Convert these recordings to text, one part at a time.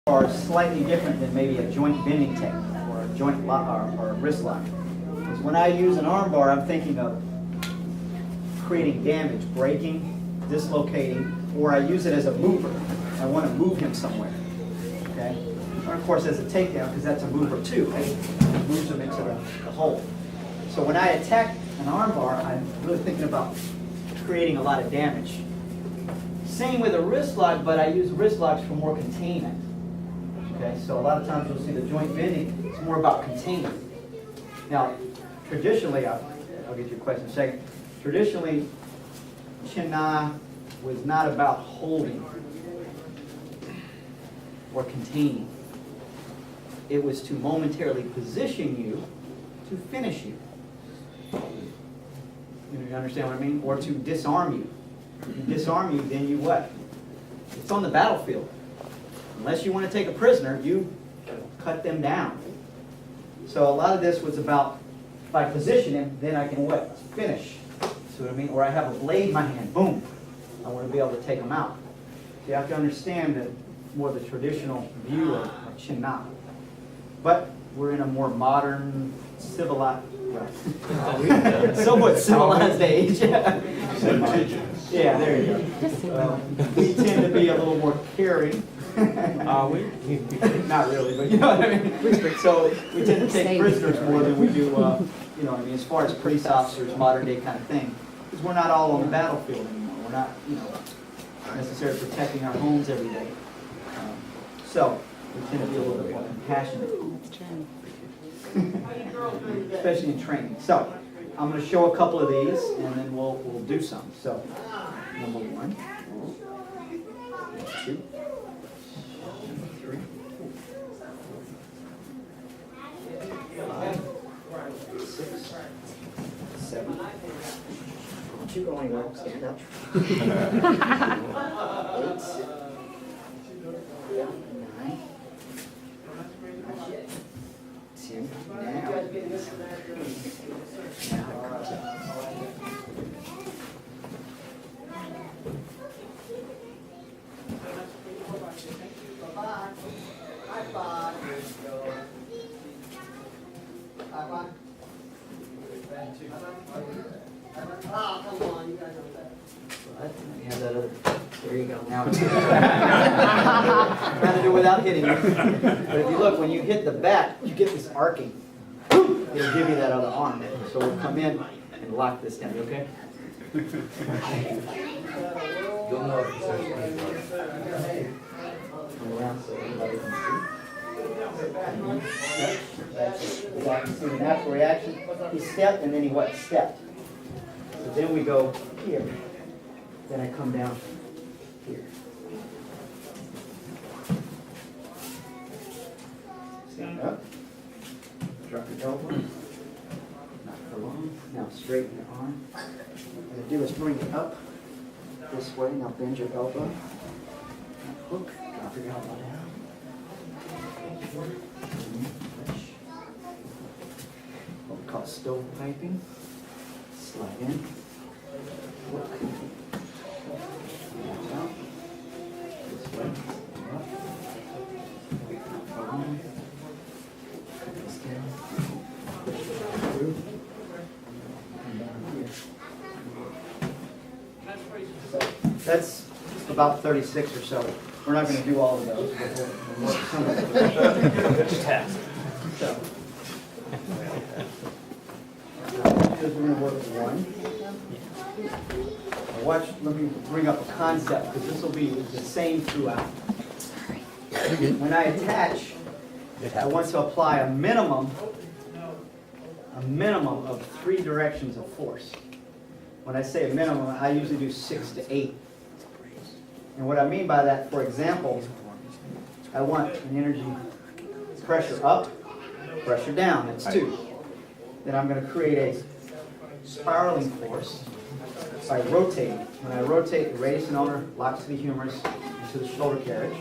are slightly different than maybe a joint bending technique or a joint lock or a wrist lock. Because when I use an arm bar, I'm thinking of creating damage, breaking, dislocating, or I use it as a mover. I want to move him somewhere. Okay? Or of course as a takedown, because that's a mover too. Right? It moves him into the hole. So when I attack an arm bar, I'm really thinking about creating a lot of damage. Same with a wrist lock, but I use wrist locks for more containment. Okay, so a lot of times you'll see the joint bending, it's more about containment. Now, traditionally, I'll get to your question in a second. Traditionally, Chin Na was not about holding or containing. It was to momentarily position you to finish you. You understand what I mean? Or to disarm you. If you disarm you, then you what? It's on the battlefield. Unless you want to take a prisoner, you cut them down. So a lot of this was about, if I position him, then I can what? Finish. See what I mean? Or I have a blade in my hand, boom. I want to be able to take them out. So you have to understand that more the traditional view of Chin Na. But we're in a more modern, civilized, somewhat civilized age. Yeah, there you go. We tend to be a little more caring. Are we? Not really, but you know what I mean? So we tend to take prisoners more than we do, you know what I mean, as far as police officers, modern day kind of thing. Because we're not all on the battlefield anymore. We're not, you know, necessarily protecting our homes every day. So we tend to be a little bit more compassionate. Especially in training. So I'm going to show a couple of these, and then we'll do some. So number 1, 2, 3, 5, 6, 7. Don't you go anywhere. Stand up. 8, 9, 10. There you go. Now it's trying to do without hitting you. But if you look, when you hit the back, you get this arcing. It'll give you that other arm. So we'll come in and lock this down. You okay? You'll know if come around so everybody can see. You can see the natural reaction. He stepped and then he what? Stepped. So then we go here. Then I come down here. Stand up. Drop your elbow. Not for long. Now straighten your arm. What I'm going to do is bring it up this way. Now bend your elbow. Now hook. Drop your elbow down. What we call stove piping. Slide in. Hook. Out. This way. Up. Along. This down. Through. And down here. So that's about 36 or so. We're not going to do all of those. We'll work some of them. Just half. So. We're going to work one. Watch, let me bring up a concept, because this will be the same throughout. When I attach, I want to apply a minimum of 3 directions of force. When I say a minimum, I usually do 6 to 8. And what I mean by that, for example, I want an energy pressure up, pressure down, that's 2. Then I'm going to create a spiraling force by rotating. When I rotate, the radius and ulnar locks to the humerus into the shoulder carriage.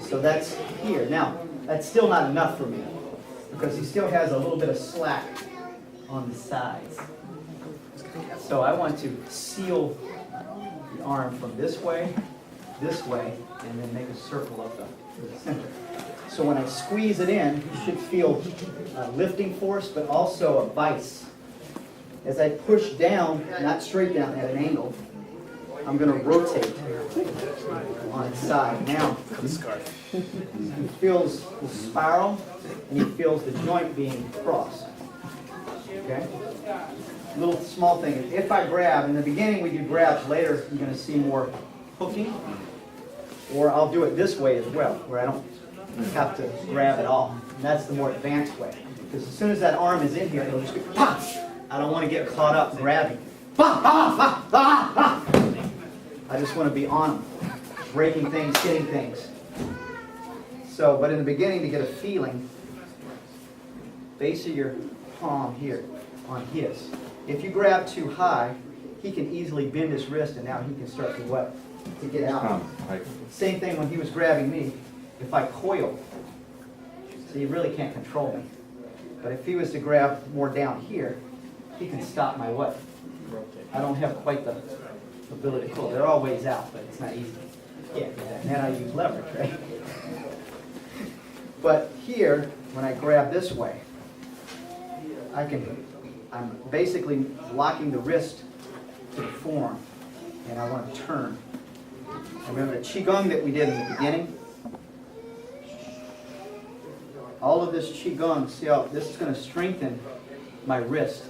So that's here. Now, that's still not enough for me because he still has a little bit of slack on the sides. So I want to seal the arm from this way, and then make a circle of the center. So when I squeeze it in, you should feel a lifting force, but also a vice. As I push down, not straight down at an angle, I'm going to rotate on its side. Now, he feels the spiral, and he feels the joint being crossed. Okay? Little small thing. If I grab, in the beginning we do grabs, later you're going to see more hooking. Or I'll do it this way as well, where I don't have to grab at all. And that's the more advanced way. Because as soon as that arm is in here, it'll just go pop. I don't want to get caught up grabbing. I just want to be on them, breaking things, hitting things. So, but in the beginning, to get a feeling, base of your palm here on his. If you grab too high, he can easily bend his wrist, and now he can start to what? To get out. Same thing when he was grabbing me. If I coil, so he really can't control me. But if he was to grab more down here, he can stop my what? I don't have quite the ability to pull. They're all ways out, but it's not easy. Yeah, and then I use leverage, right? But here, when I grab this way, I'm basically locking the wrist to the forearm, and I want to turn. Remember the Qigong that we did in the beginning? All of this Qigong, see how this is going to strengthen my wrist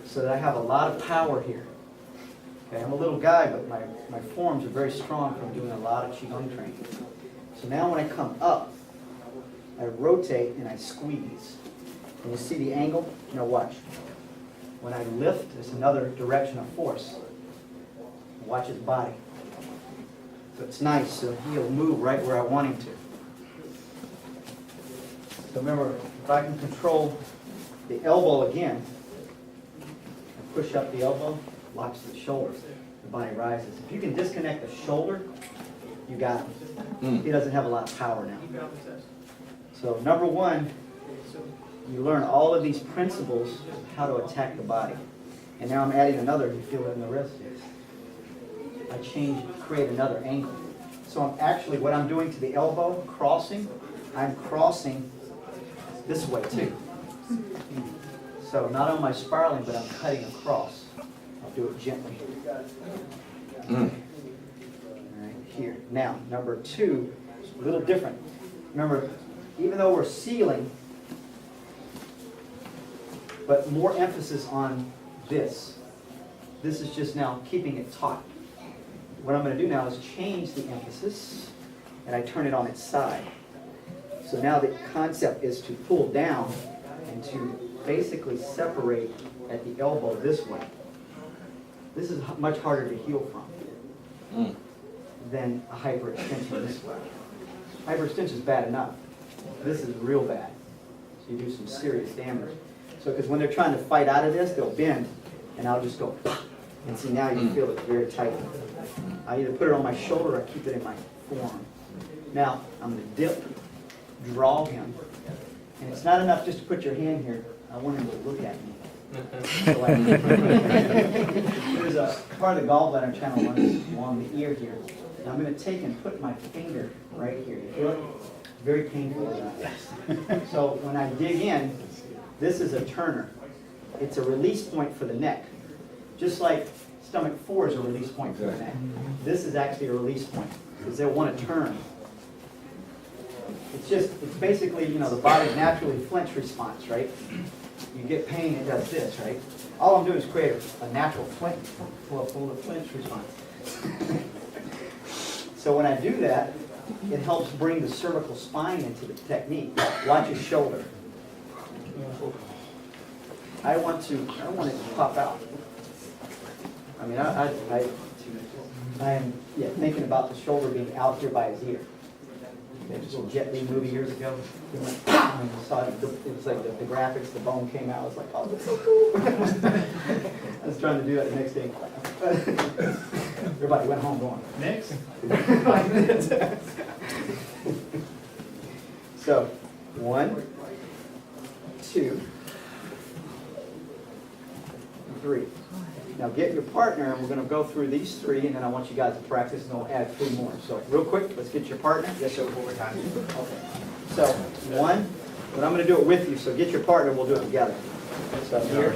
so that I have a lot of power here. Okay, I'm a little guy, but my forearms are very strong from doing a lot of Qigong training. So now when I come up, I rotate and I squeeze. And you see the angle? Now watch. When I lift, there's another direction of force. Watch his body. So it's nice, so he'll move right where I want him to. So remember, if I can control the elbow again, and push up the elbow, locks the shoulder, the body rises. If you can disconnect the shoulder, you got him. He doesn't have a lot of power now. So number one, you learn all of these principles of how to attack the body. And now I'm adding another, you feel it in the wrist. I create another angle. So I'm actually, what I'm doing to the elbow, crossing, I'm crossing this way too. So not on my spiraling, but I'm cutting across. I'll do it gently. All right, here. Now, number two, a little different. Remember, even though we're sealing, but more emphasis on this. This is just now keeping it taut. What I'm going to do now is change the emphasis, and I turn it on its side. So now the concept is to pull down and to basically separate at the elbow this way. This is much harder to heal from than a hyperextension this way. Hyperextension is bad enough. This is real bad. So you do some serious damage. So because when they're trying to fight out of this, they'll bend, and I'll just go, pop, and see now you feel it very tight. I either put it on my shoulder or I keep it in my forearm. Now, I'm going to dip, draw him. And it's not enough just to put your hand here. I want him to look at me. So there's a part of the gallbladder channel runs along the ear here. And I'm going to take and put my finger right here. You feel it? Very painful. So when I dig in, this is a turner. It's a release point for the neck. Just like stomach 4 is a release point for the neck. This is actually a release point because they'll want to turn. It's basically, the body's naturally flinch response, right? You get pain, it does this, right? All I'm doing is create a natural flinch response. So when I do that, it helps bring the cervical spine into the technique. Watch his shoulder. I want it to pop out. I mean, I am thinking about the shoulder being out here by his ear. There was a little Jet Li movie years ago. It went, and you saw it was like the graphics, the bone came out. I was like, oh, that's so cool. I was trying to do that the next day. Everybody went home going, next. 5 minutes. So, 1, 2, 3. Now get your partner, and we're going to go through these three, and then I want you guys to practice, and we'll add 3 more. So real quick, let's get your partner. Yes, sir, one more time. Okay. So 1, but I'm going to do it with you, so get your partner, we'll do it together. So here.